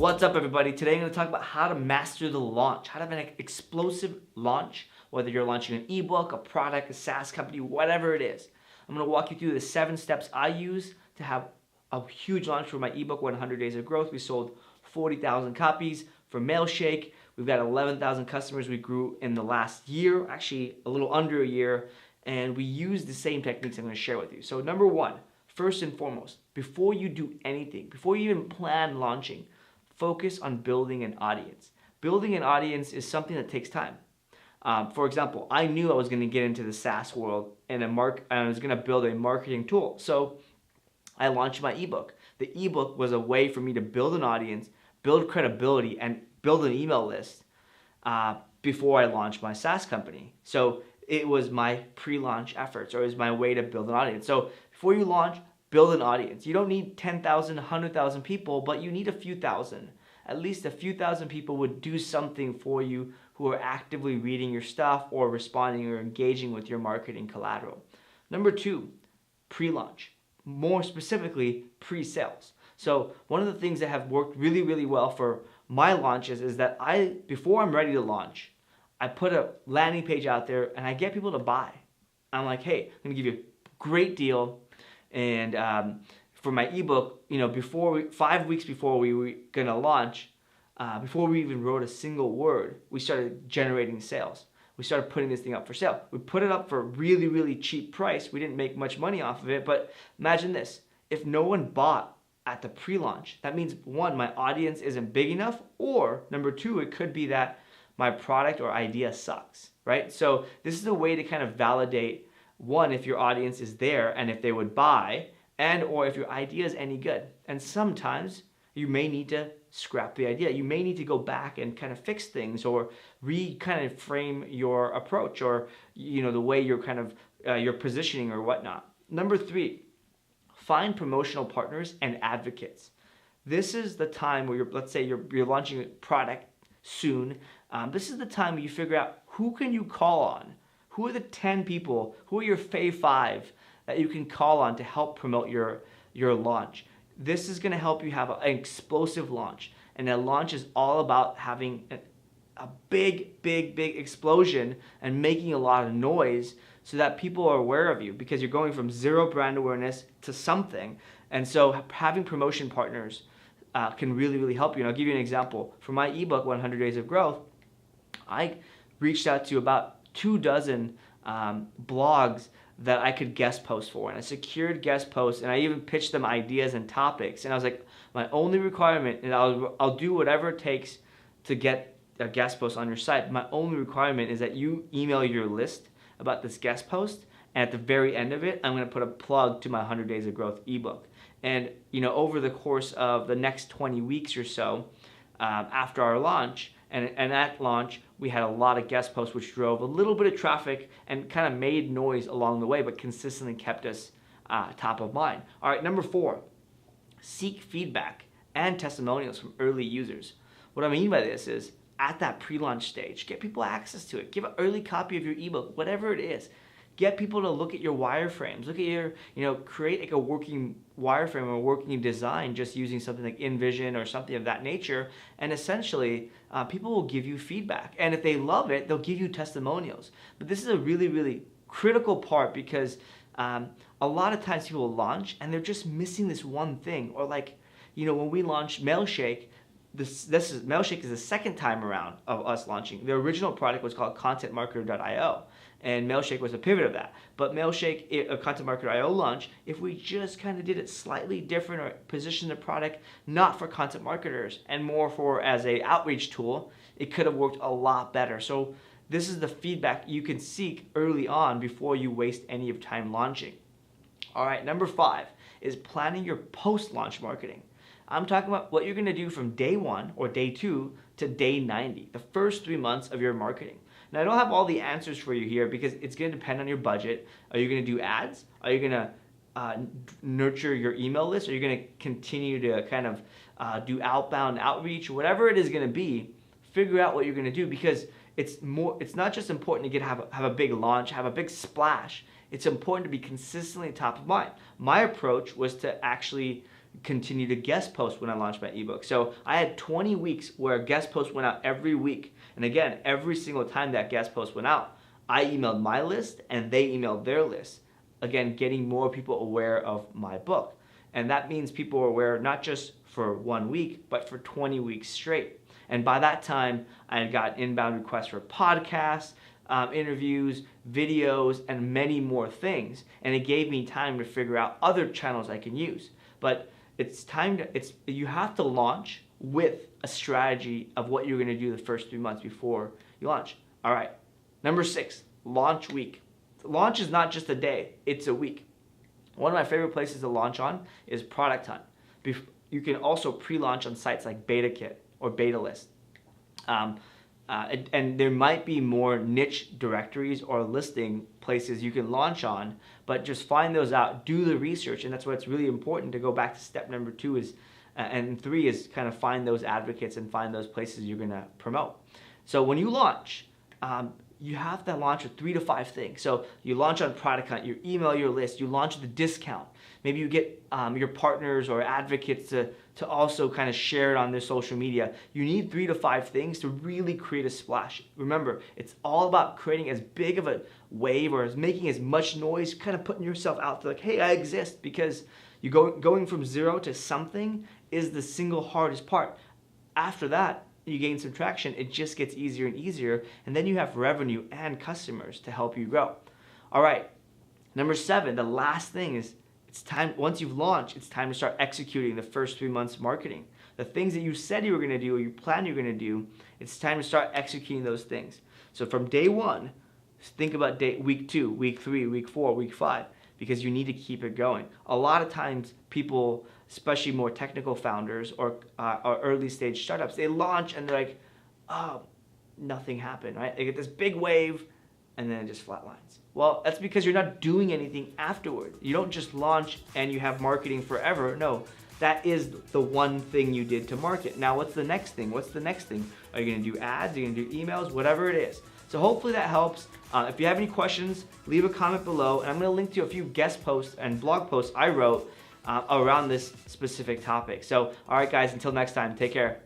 What's up, everybody? Today I'm going to talk about how to master the launch, how to have an explosive launch, whether you're launching an ebook, a product, a SaaS company, whatever it is. I'm going to walk you through the 7 steps I use to have a huge launch for my ebook, 100 Days of Growth. We sold 40,000 copies. For Mailshake, we've got 11,000 customers we grew in the last year, actually a little under a year, and we use the same techniques I'm going to share with you. So number 1, first and foremost, before you do anything, before you even plan launching, focus on building an audience. Building an audience is something that takes time. For example, I knew I was going to get into the SaaS world and I was going to build a marketing tool. So I launched my ebook. The ebook was a way for me to build an audience, build credibility, and build an email list before I launched my SaaS company. So it was my pre-launch efforts, or it was my way to build an audience. So before you launch, build an audience. You don't need 10,000, 100,000 people, but you need a few thousand. At least a few thousand people would do something for you who are actively reading your stuff or responding or engaging with your marketing collateral. Number 2, pre-launch. More specifically, pre-sales. So one of the things that have worked really, really well for my launches is that before I'm ready to launch, I put a landing page out there and I get people to buy. I'm like, hey, I'm gonna give you a great deal. And for my ebook, 5 weeks before we were gonna launch, before we even wrote a single word, we started generating sales. We started putting this thing up for sale. We put it up for a really, really cheap price. We didn't make much money off of it, but imagine this. If no one bought at the pre-launch, that means 1, my audience isn't big enough, or number 2, it could be that my product or idea sucks, right? So this is a way to kind of validate, 1, if your audience is there and if they would buy, and or if your idea is any good. And sometimes you may need to scrap the idea. You may need to go back and kind of fix things or kind of frame your approach, or the way you're kind of your positioning or whatnot. Number 3, find promotional partners and advocates. This is the time where let's say you're launching a product soon. This is the time where you figure out who can you call on. Who are the 10 people, who are your fave 5 that you can call on to help promote your launch? This is going to help you have an explosive launch. And a launch is all about having a big, big, big explosion and making a lot of noise so that people are aware of you, because you're going from 0 brand awareness to something. And so having promotion partners can really, really help you. And I'll give you an example. For my ebook, 100 Days of Growth, I reached out to about 24 blogs that I could guest post for, and I secured guest posts, and I even pitched them ideas and topics. And I was like, my only requirement, and I'll do whatever it takes to get a guest post on your site. My only requirement is that you email your list about this guest post, and at the very end of it, I'm going to put a plug to my 100 Days of Growth ebook. And over the course of the next 20 weeks or so, after our launch, and at launch, we had a lot of guest posts, which drove a little bit of traffic and kind of made noise along the way, but consistently kept us top of mind. All right, number 4, seek feedback and testimonials from early users. What I mean by this is, at that pre-launch stage, get people access to it. Give an early copy of your ebook, whatever it is. Get people to look at your wireframes. Look at your, create like a working wireframe or working design just using something like InVision or something of that nature. And essentially, people will give you feedback. And if they love it, they'll give you testimonials. But this is a really, really critical part, because a lot of times people launch and they're just missing this one thing. Or when we launched Mailshake, Mailshake is the second time around of us launching. The original product was called contentmarketer.io, and Mailshake was a pivot of that. But Mailshake, a contentmarketer.io launch, if we just kind of did it slightly different or positioned the product not for content marketers and more for as a outreach tool, it could have worked a lot better. So this is the feedback you can seek early on before you waste any of time launching. All right, number 5 is planning your post-launch marketing. I'm talking about what you're going to do from day 1 or day 2 to day 90, the first 3 months of your marketing. Now, I don't have all the answers for you here, because it's going to depend on your budget. Are you going to do ads? Are you going to nurture your email list? Are you going to continue to kind of do outbound outreach? Whatever it is going to be, figure out what you're going to do, because it's not just important to have a big launch, have a big splash. It's important to be consistently top of mind. My approach was to actually continue to guest post when I launched my ebook. So I had 20 weeks where guest posts went out every week. And again, every single time that guest post went out, I emailed my list and they emailed their list. Again, getting more people aware of my book. And that means people are aware not just for 1 week, but for 20 weeks straight. And by that time, I had got inbound requests for podcasts, interviews, videos, and many more things. And it gave me time to figure out other channels I can use. But you have to launch with a strategy of what you're going to do the first 3 months before you launch. All right. Number 6, launch week. Launch is not just a day, it's a week. One of my favorite places to launch on is Product Hunt. You can also pre-launch on sites like BetaKit or BetaList. And there might be more niche directories or listing places you can launch on, but just find those out, do the research, and that's why it's really important to go back to step number 2 and 3 is kind of find those advocates and find those places you're going to promote. So when you launch, you have to launch with 3 to 5 things. So you launch on Product Hunt, you email your list, you launch with a discount. Maybe you get your partners or advocates to also kind of share it on their social media. You need 3 to 5 things to really create a splash. Remember, it's all about creating as big of a wave or making as much noise, kind of putting yourself out there like, hey, I exist, because going from 0 to something is the single hardest part. After that, you gain some traction, it just gets easier and easier, and then you have revenue and customers to help you grow. All right, number 7, the last thing is it's time, once you've launched, it's time to start executing the first 3 months marketing. The things that you said you were gonna do or you planned you're gonna do, it's time to start executing those things. So from day 1, think about week 2, week 3, week 4, week 5, because you need to keep it going. A lot of times people, especially more technical founders or early stage startups, they launch and they're like, oh, nothing happened, right? They get this big wave and then it just flatlines. Well, that's because you're not doing anything afterward. You don't just launch and you have marketing forever. No, that is the one thing you did to market. Now, what's the next thing? What's the next thing? Are you gonna do ads? Are you gonna do emails? Whatever it is. So hopefully that helps. If you have any questions, leave a comment below, and I'm gonna link to a few guest posts and blog posts I wrote around this specific topic. So, all right guys, until next time, take care.